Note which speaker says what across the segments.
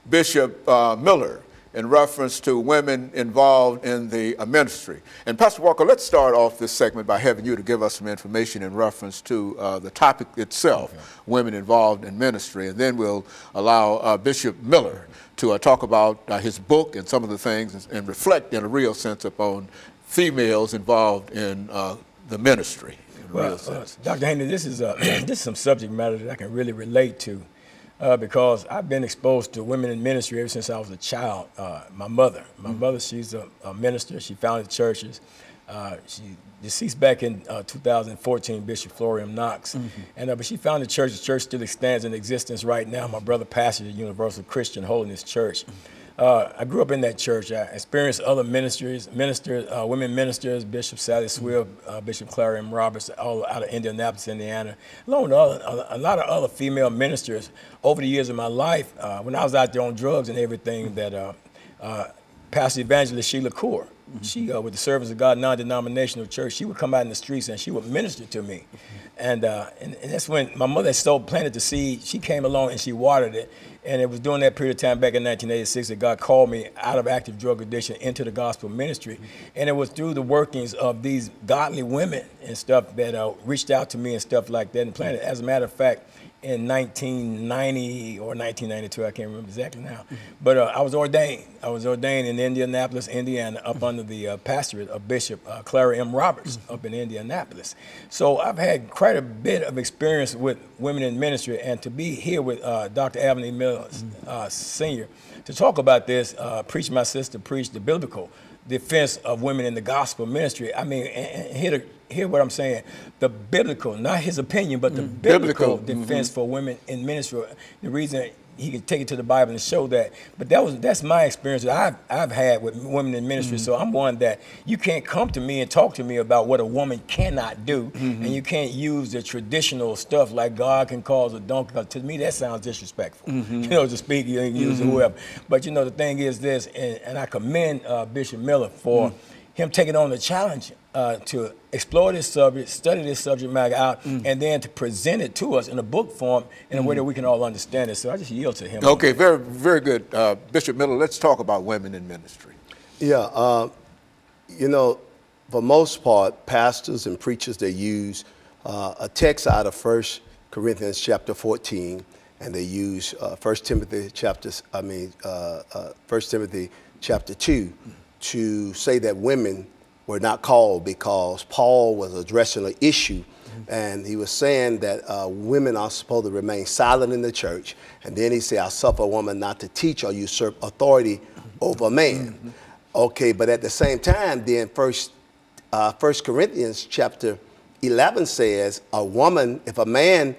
Speaker 1: Bishop Miller in reference to women involved in the ministry. And Pastor Walker, let's start off this segment by having you to give us some information in reference to the topic itself, okay. Women involved in ministry, and then we'll allow Bishop Miller to talk about his book and some of the things and reflect in a real sense upon females involved in the ministry.
Speaker 2: Well, Dr. Haney, this is some subject matter that I can really relate to. Because I've been exposed to women in ministry ever since I was a child. My mother, she's a minister. She founded churches. She deceased back in 2014, Bishop Florian Knox. But she founded church. The church still stands in existence right now. My brother pastors at Universal Christian Holiness Church. I grew up in that church. I experienced other ministries, women ministers, Bishop Sally Swift, Bishop Clara M. Roberts, all out of Indianapolis, Indiana, along with a lot of other female ministers over the years of my life. When I was out there on drugs and everything, that Pastor Evangelist Sheila Kaur, she, with the Servants of God non-denominational church, she would come out in the streets and she would minister to me. And that's when my mother planted the seed. She came along and she watered it. And it was during that period of time back in 1986 that God called me out of active drug addiction into the gospel ministry. And it was through the workings of these godly women and stuff that reached out to me and stuff like that and planted. As a matter of fact, in 1990 or 1992, I can't remember exactly now. But I was ordained. I was ordained in Indianapolis, Indiana, up under the pastorate of Bishop Clara M. Roberts up in Indianapolis. So I've had quite a bit of experience with women in ministry, and to be here with Dr. AMiller11 Sr. to talk about this, preach my sister, preach the biblical defense of women in the gospel ministry. I mean, and hear what I'm saying. The biblical, not his opinion, but the biblical defense for women in ministry. The reason he can take it to the Bible and show that. But that's my experience that I've had with women in ministry. So I'm one that you can't come to me and talk to me about what a woman cannot do, and you can't use the traditional stuff like God can cause a donkey. To me, that sounds disrespectful. You know, to speak, you ain't use whoever. But you know, the thing is this, and I commend Bishop Miller for him taking on the challenge to explore this subject, study this subject matter out, and then to present it to us in a book form in a way that we can all understand it. So I just yield to him.
Speaker 1: Okay, very, very good. Bishop Miller, let's talk about women in ministry.
Speaker 3: Yeah, you know, for most part, pastors and preachers, they use a text out of 1 Corinthians chapter 14, and they use 1 Timothy chapter 2 to say that women were not called, because Paul was addressing an issue, and he was saying that women are supposed to remain silent in the church. And then he said, I suffer a woman not to teach or usurp authority over a man. Okay, but at the same time, then First Corinthians chapter 11 says, a woman, if a man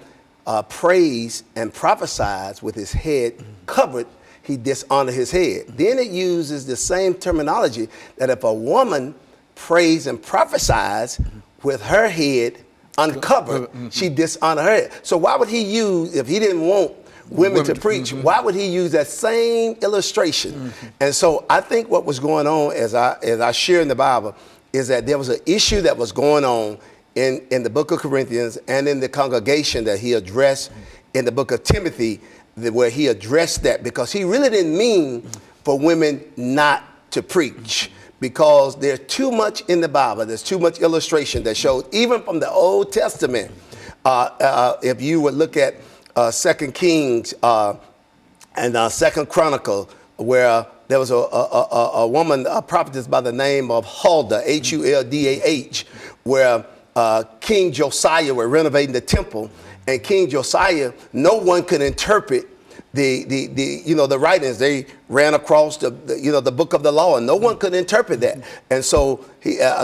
Speaker 3: prays and prophesies with his head covered, he dishonors his head. Then it uses the same terminology that if a woman prays and prophesies with her head uncovered, she dishonors her head. So why would he use, if he didn't want women to preach, why would he use that same illustration? And so I think what was going on, as I share in the Bible, is that there was an issue that was going on in the book of Corinthians and in the congregation that he addressed in the book of Timothy, where he addressed that, because he really didn't mean for women not to preach, because there's too much in the Bible. There's too much illustration that shows, even from the Old Testament. If you would look at 2 Kings and 2 Chronicle, where there was a woman, a prophetess by the name of Huldah, H-U-L-D-A-H, where King Josiah were renovating the temple. And King Josiah, no one could interpret the writings. They ran across the book of the law, and no one could interpret that. And so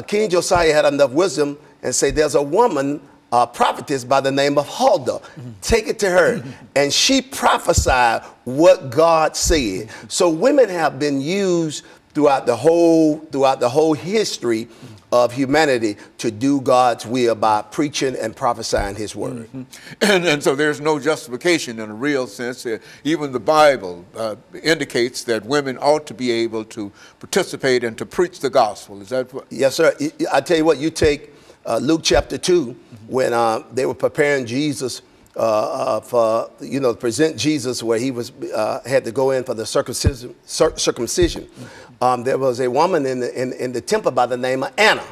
Speaker 3: King Josiah had enough wisdom and say, there's a woman, prophetess by the name of Huldah. Take it to her. And she prophesied what God said. So women have been used throughout the whole history of humanity to do God's will by preaching and prophesying his word.
Speaker 1: And so there's no justification in a real sense. Even the Bible indicates that women ought to be able to participate and to preach the gospel. Is that what?
Speaker 3: Yes, sir. I tell you what, you take Luke chapter 2, when they were preparing Jesus for, you know, present Jesus where he was had to go in for the circumcision. There was a woman in the temple by the name of Anna.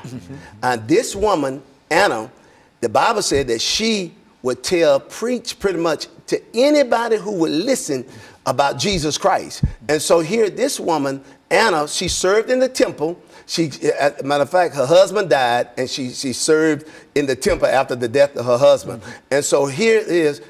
Speaker 3: And this woman, Anna, the Bible said that she would preach pretty much to anybody who would listen about Jesus Christ. And so here, this woman, Anna, she served in the temple. She, as a matter of fact, her husband died, and she served in the temple after the death of her husband. And so here is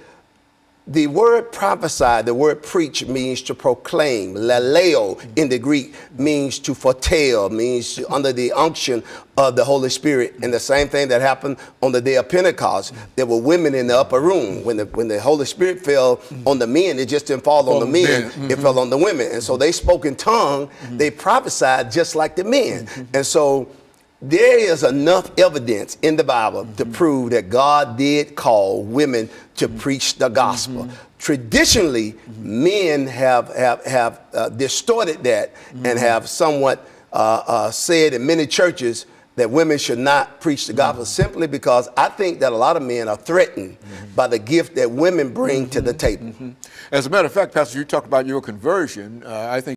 Speaker 3: the word prophesy, the word preach means to proclaim. Laleo in the Greek means to foretell, means to, under the unction of the Holy Spirit. And the same thing that happened on the day of Pentecost. There were women in the upper room. When the Holy Spirit fell on the men, it just didn't fall on the men, it fell on the women. And so they spoke in tongue, they prophesied just like the men. And so there is enough evidence in the Bible to prove that God did call women to preach the gospel. Traditionally, men have distorted that and have somewhat said in many churches that women should not preach the gospel simply because I think that a lot of men are threatened by the gift that women bring to the table.
Speaker 1: As a matter of fact, Pastor, you talked about your conversion. I think